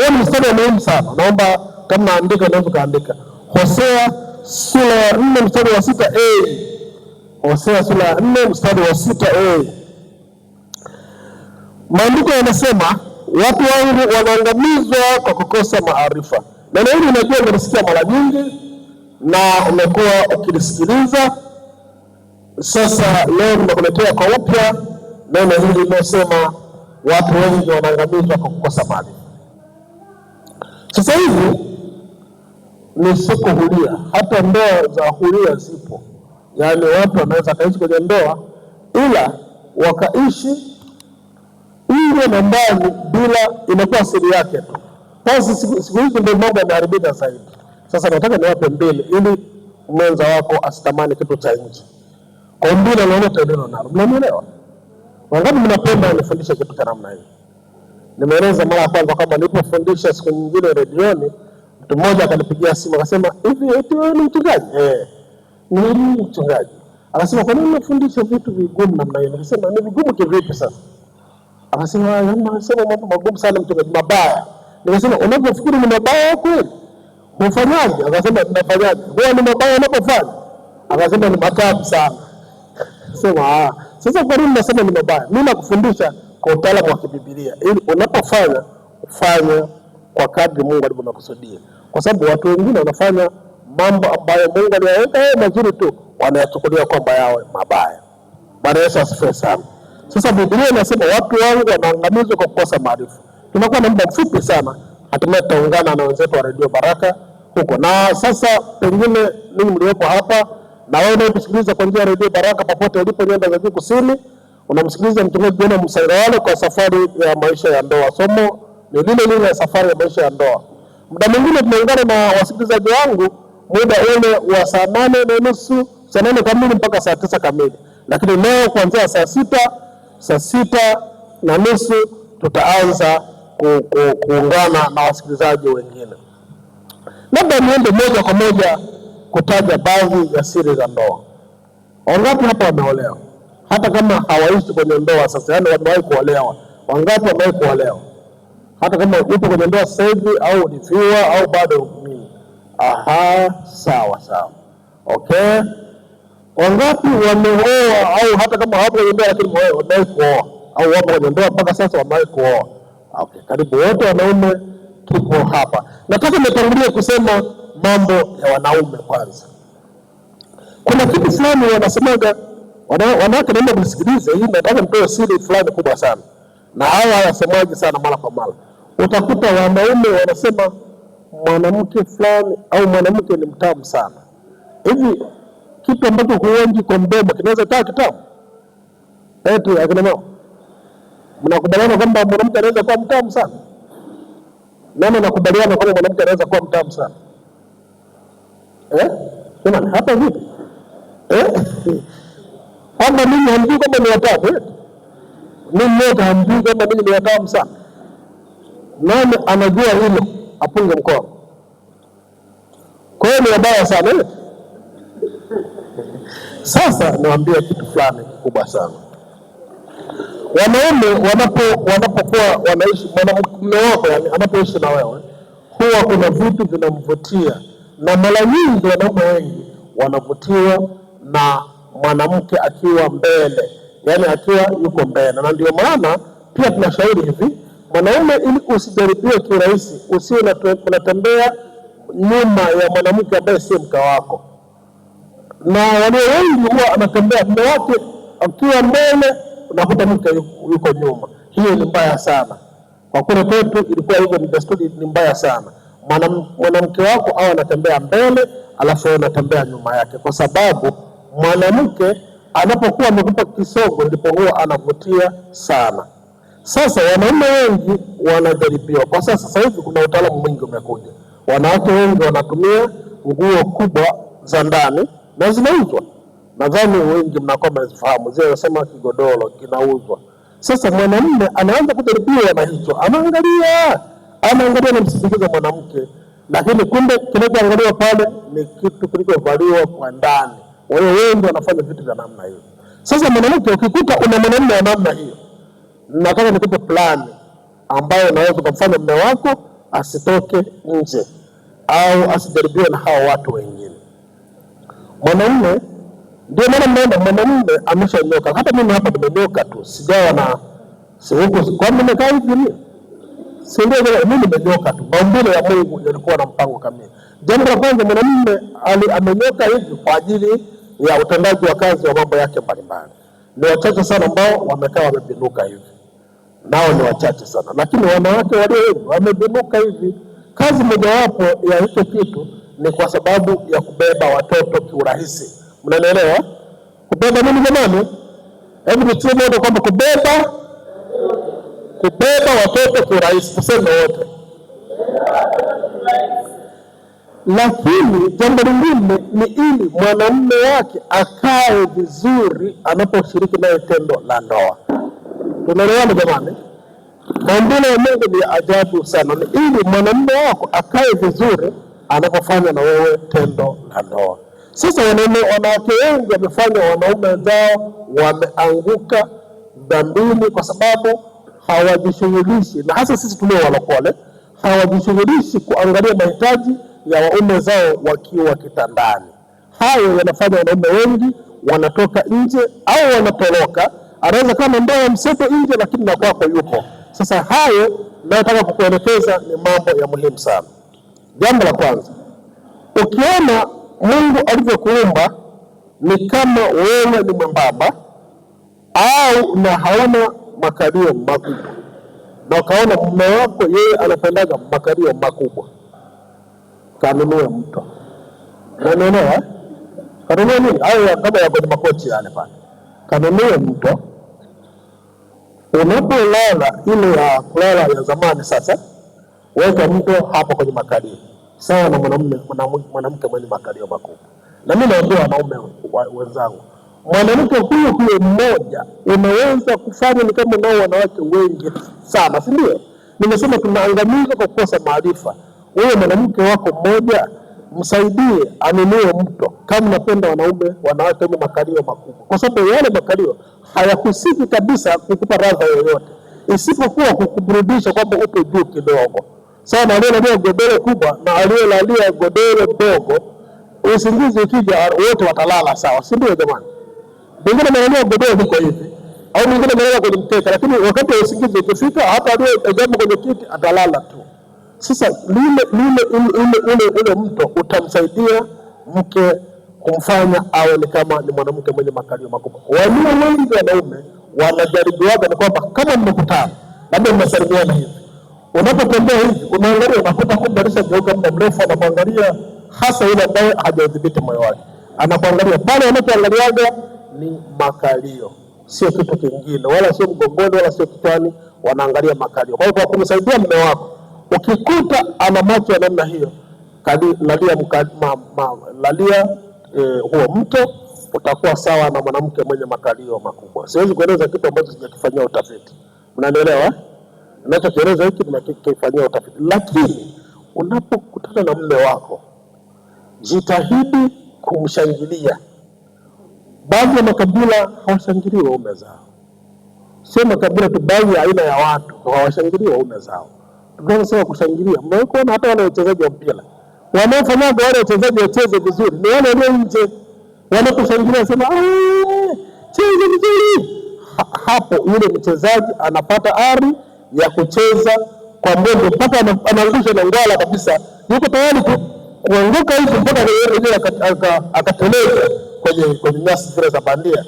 Huo ni mstari wa muhimu sana. Naomba kama naandika unaweza kaandika. Hosea sura ya 4 mstari wa 6a. Hosea sura ya 4 mstari wa 6a. Maandiko yanasema watu wangu wanaangamizwa kwa kukosa maarifa. Neno hili unajua umelisikia mara nyingi na umekuwa ukilisikiliza. Sasa leo nimekuletea kwa upya neno hili linasema watu wengi wanaangamizwa kwa kukosa maarifa. Sasa hivi ni soko huria, hata ndoa za huria zipo. Yaani watu wanaweza kaishi kwenye ndoa ila wakaishi nje na ndani bila, inakuwa siri yake tu. Sasa siku hizi ndio mambo yameharibika zaidi. Sasa nataka niwape mbili ili mwenza wako asitamani kitu cha nje. Kwa mbili lolote neno nalo. Mnanielewa? Wangapi mnapenda nifundishe kitu cha namna hii? Nimeeleza mara ya kwanza kama nilipofundisha siku nyingine redioni, mtu mmoja akanipigia simu akasema, "Hivi eti wewe ni mchungaji?" Ni mchungaji. Akasema, "Kwa nini unafundisha vitu vigumu namna hiyo?" Nikasema, "Ni vigumu kivipi sasa?" Akasema, "Anasema mambo magumu sana mchungaji, mabaya." Nikasema, "Unapofikiri ni mabaya kweli? Unafanyaje?" Akasema, "Ninafanyaje?" "Wewe ni mabaya unapofanya?" Akasema, "Ni matamu sana." Sema, sasa kwa nini nasema ni mabaya? Mimi nakufundisha kwa utaalamu wa Biblia ili unapofanya ufanye kwa kadri Mungu alivyokusudia. Kwa sababu watu wengine wanafanya mambo ambayo Mungu aliyaweka mazuri tu, wanayachukulia kwamba yawe mabaya. Bwana Yesu asifiwe sana. Sasa Biblia inasema watu wangu wanaangamizwa kwa kukosa maarifa. Tunakuwa na muda mfupi sana, hatimaye tutaungana na wenzetu wa Radio Baraka huko. Na sasa pengine ninyi mliopo hapa na wewe unayesikiliza kwa njia ya Radio Baraka popote ulipo nyanda za juu kusini, unamsikiliza mtumishi John Msailawale kwa safari ya maisha ya ndoa. Somo ni lile lile la safari ya maisha ya ndoa. Muda mwingine tunaungana na wasikilizaji wangu muda ule wa saa 8:30, saa 8 kamili mpaka saa 9 kamili. Lakini leo kuanzia saa 6:30 tutaanza kuungana na wasikilizaji wengine. Labda niende moja kwa moja kutaja baadhi ya siri za ndoa. Wangapi hapa wameolewa? Hata kama hawaishi kwenye ndoa sasa, yani wamewahi kuolewa. Wangapi wamewahi kuolewa? Hata kama upo kwenye ndoa sasa hivi au ulifiwa au bado nini? Sawa. Okay. Wangapi wameoa au hata kama hawapo kwenye ndoa lakini wamewahi kuoa au wapo kwenye ndoa mpaka sasa wamewahi kuoa? Okay, karibu wote wanaume tupo hapa. Nataka nitangulie kusema mambo ya wanaume kwanza. Kuna kitu fulani wanasemaga wanawake, naomba msikilize hii, nataka nitoe siri fulani kubwa sana. Na hawa hayasemaji sana mara kwa mara. Utakuta wanaume wanasema mwanamke fulani au mwanamke ni mtamu sana. Hivi kitu ambacho huonji kwa mdomo kinaweza kaa kitamu? Eti akina mama, mnakubaliana kwamba mwanamke anaweza kuwa mtamu sana? Nani nakubaliana kwamba mwanamke anaweza kuwa mtamu sana? Sema hapa vipi? Kama mimi hamjui kwamba ni watamu, mimi mmoja hamjui kwamba mimi ni watamu sana. Nani anajua hilo? Apunge mkono. Kwa hiyo ni wabaya sana. Sasa niwaambie kitu fulani kikubwa sana. Wanaume wanapokuwa wanaishi, mume wako yani anapoishi na wewe, huwa kuna vitu vinamvutia, na mara nyingi wanaume wengi wanavutiwa na mwanamke akiwa mbele, yani akiwa yuko mbele. Na ndio maana pia tunashauri hivi, mwanaume ili usijaribiwe kirahisi, usiwe unatembea nyuma ya mwanamke ambaye si mke wako. Na walio wengi huwa anatembea mume wake akiwa mbele, unakuta mke yuko nyuma. Hiyo ni mbaya sana. Kwa kule kwetu ilikuwa hivyo, ni desturi, ni mbaya sana. Mwanamke wako au anatembea mbele alafu anatembea nyuma yake, kwa sababu mwanamke anapokuwa amekupa kisogo ndipo huwa anavutia sana. Sasa wanaume wengi wanajaribiwa. Kwa sasa hivi kuna utaalamu mwingi umekuja. Wanawake wengi wanatumia nguo kubwa za ndani na zinauzwa. Nadhani wengi mnakuwa mnazifahamu, zile wanasema kigodoro kinauzwa. Sasa mwanamume anaanza kujaribiwa na hicho, anaangalia na msindikizo mwanamke, lakini kumbe kinachoangaliwa pale ni kitu kilichovaliwa kwa ndani. Wao wengi wanafanya vitu vya namna hiyo. Sasa mwanamke, ukikuta una mwanamume wa namna hiyo, nataka nikupe plani ambayo unaweza kumfanya mume wako asitoke nje au asijaribiwe na hao watu wengine. Mwanamume ndio maana mnaona mwanamume ameshanyoka. Hata mimi hapa nimenyoka tu, sijawa na huko kwa mimi nimekaa hivi mimi. Si ndio mimi nimenyoka tu. Maumbile ya Mungu yalikuwa na mpango kamili. Jambo la kwanza, mwanamume amenyoka hivi kwa ajili ya utendaji wa kazi wa mambo yake mbalimbali. Ni wachache sana ambao wamekaa wamebinuka hivi. Nao ni wachache sana. Lakini wanawake walio wengi wamebinuka hivi. Kazi mojawapo ya hicho kitu ni kwa sababu ya kubeba watoto kiurahisi. Mnanielewa? Kubeba nini jamani? Hebu nitie moja kwamba kubeba watoto kiurahisi. Tuseme wote. Lakini jambo lingine ni ili mwanamume wake akae vizuri anaposhiriki naye tendo la ndoa. Tunaelewana jamani? Maumbile ya Mungu ni ajabu sana. Ni ili mwanamume wako akae vizuri anapofanya na wewe tendo la ndoa. Sasa wanawake wengi wamefanya wanaume wenzao wameanguka dhambini kwa sababu hawajishughulishi, na hasa sisi tulio walokole hawajishughulishi kuangalia mahitaji ya waume zao wakiwa kitandani. Hayo yanafanya wanaume wengi wanatoka nje au wanatoroka. Anaweza kama ndoa mseto nje, lakini na kwako yupo. Sasa hayo nataka kukuelekeza ni mambo ya muhimu sana. Jambo la kwanza, ukiona Mungu alivyokuumba ni kama wewe ni mwembamba au na hauna makalio makubwa, na ukaona mume wako yeye anapendaga makalio makubwa, kanunue mto. Unaelewa? Kanunue nini? Au kama ya kwenye makochi yale pale. Kanunue mto. Unapolala ile ya kulala ya zamani, sasa weka mto hapo kwenye makalio. Sawa na mwanamke mwenye makalio makubwa. Na mimi naambia wanaume wenzangu, mwanamke huyo mmoja unaweza kufanya ni kama nao wanawake wengi sana, si ndio? Nimesema tunaangamizwa kwa kukosa maarifa. Wewe mwanamke wako mmoja msaidie anunue mto, kama unapenda wanawake wenye makalio makubwa, kwa sababu yale makalio hayakusiki kabisa kukupa radha yoyote isipokuwa kukuburudisha kwamba upo juu kidogo. Sawa na aliyelalia godoro kubwa na aliyelalia godoro dogo, usingizi ukija wote watalala sawa, si ndio jamani? Mwingine analia godoro liko hivi au mwingine analala kwenye mkeka, lakini wakati wa usingizi ukifika hata aliyejambo kwenye kiti atalala tu. Sasa ule mto utamsaidia mke kumfanya awe ni kama ni mwanamke mwenye makalio makubwa. Walio wengi wanaume wanajaribiwaga ni kwamba kama mmekutana labda mmesalimiana hivi, unapotembea hivi unaangalia unakuta kumbe alishageuka muda mrefu, anakuangalia hasa yule ambaye hajadhibiti moyo wake. Anakuangalia pale, anapoangaliaga ni makalio, sio kitu kingine, wala sio mgongoni wala sio kichwani, wanaangalia makalio. Kwa hiyo kwa kumsaidia mume wako, ukikuta ana macho ya namna hiyo, lalia huo mto, utakuwa sawa na mwanamke mwenye makalio makubwa. Siwezi kueleza kitu ambacho sijakifanyia utafiti. Mnanielewa? Ninachokieleza hiki nimekifanyia utafiti. Lakini unapokutana na mume wako, jitahidi kumshangilia. Baadhi ya makabila hawashangilii waume zao. Sio makabila tu, baadhi ya aina ya watu hawashangilii waume zao. Tunasema kushangilia. Mnaona hata wale wachezaji wa mpira wanaofanyaga wale wachezaji wacheze vizuri ni wale walio nje, wanaposhangilia sema cheza vizuri. Hapo yule mchezaji anapata ari ya kucheza kwa mwendo mpaka anaangusha na ngwala kabisa, yuko tayari kuanguka hivi mpaka yeye akateleza kwenye nyasi zile za bandia.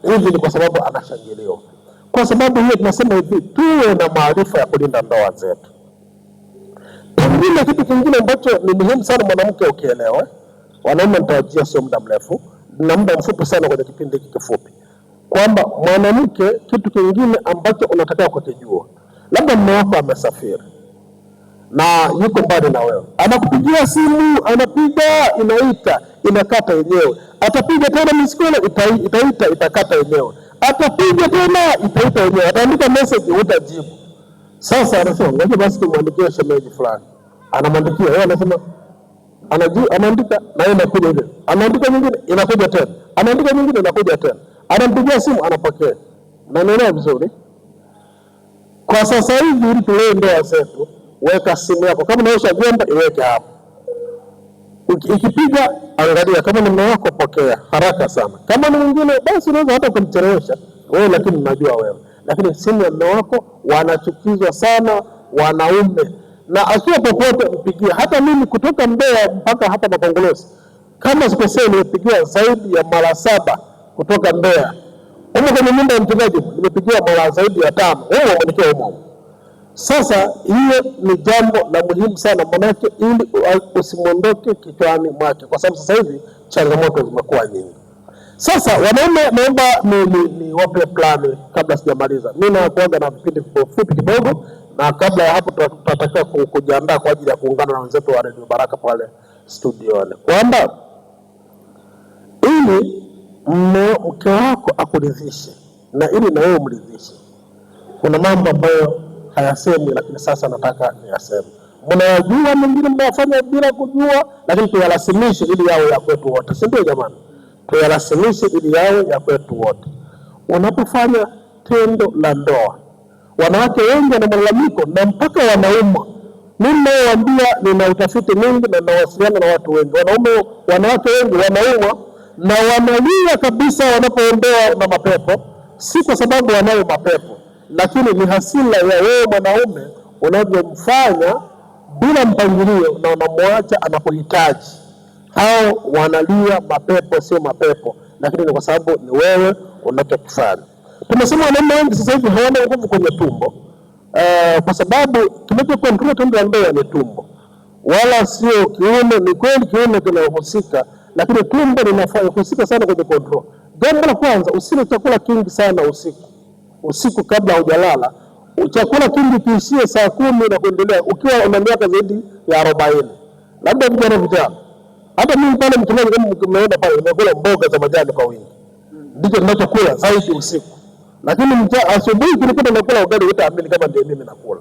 Hivi ni kwa sababu anashangiliwa. Kwa sababu hiyo tunasema hivi, tuwe na maarifa ya kulinda ndoa zetu. Pengine kitu kingine ambacho ni muhimu sana mwanamke ukielewa, wanaume nitajia sio muda mrefu na muda mfupi sana kwenye kipindi hiki kifupi, kwamba mwanamke kitu kingine ambacho unatakiwa kukijua, labda mume wako amesafiri na yuko mbali na wewe, anakupigia simu, anapiga, inaita, inakata yenyewe, atapiga tena miskole, itaita, itakata yenyewe, atapiga tena, itaita yenyewe, ataandika message, utajibu. Sasa anasema ngoja basi tumwandikie shemeji fulani, anamwandikia yeye, anasema anaandika na yeye inakuja ile, anaandika nyingine inakuja tena, anaandika nyingine inakuja tena, anampigia simu, anapokea. Na nielewa vizuri. Kwa sasa hivi ili tulee ndoa zetu, weka simu yako, kama unaosha vyombo iweke hapo, ikipiga angalia, kama ni mume wako pokea haraka sana, kama ni mwingine basi unaweza hata kumchelewesha wewe, lakini unajua wewe. Lakini simu ya mume wako, wanachukizwa sana wanaume, na akiwa popote mpigie. Hata mimi kutoka Mbeya mpaka hapa Makongolosi, kama sikosea, nimepigiwa zaidi ya mara 7 kutoka Mbeya. Huko kwenye nyumba ya mchungaji nimepigiwa mara zaidi ya 5. Wewe umenikia huko. Sasa hiyo ni jambo la muhimu sana, manake ili usimondoke kichwani mwake, kwa sababu sasa hivi changamoto zimekuwa nyingi. Sasa wanaume, naomba ni wape plani kabla sijamaliza. Mimi nakuaga na vipindi fupi kidogo, na kabla ya hapo tutatakiwa kujiandaa kwa ajili ya kuungana na wenzetu wa Radio Baraka pale studioni, kwamba ili mke wako akuridhishe na ili na wewe umridhishe, kuna mambo ambayo hayasemwi, lakini sasa nataka niyaseme. Mnayajua, mengine mnafanya bila kujua, lakini tuyarasimishe ili yawe ya kwetu wote, si ndio jamani? Tuyarasimishe ili yawe ya kwetu wote. Unapofanya tendo la ndoa, wanawake wengi wana malalamiko na mpaka wanaumwa. Mimi nawaambia, nina utafiti mwingi na nawasiliana na watu wengi. Wanawake wengi wanaumwa na wanalia kabisa wanapoondoa na mapepo, si kwa sababu wanayo mapepo, lakini ni hasira ya wewe mwanaume unavyomfanya bila mpangilio na unamwacha anapohitaji. Hao wanalia mapepo, sio mapepo, lakini ni kwa sababu ni wewe unachokifanya. Tumesema wanaume wengi sasa hivi hawana nguvu kwenye tumbo, kwa sababu kinachokontrol tendo la ndoa ni tumbo, wala sio kiuno. Ni kweli kiuno kinahusika, lakini tumbo linafanya kuhusika sana kwenye control. Jambo la kwanza, usile chakula kingi sana usiku kabla hujalala. Chakula kingi kiishie saa 10 na kuendelea, ukiwa una miaka zaidi ya 40. Labda vijana, hata mimi pale mtumishi, kama umeona pale, nimekula mboga za majani kwa wingi, ndicho ninachokula zaidi usiku. Lakini asubuhi kilikuwa nakula ugali, utaamini kama ndio mimi nakula.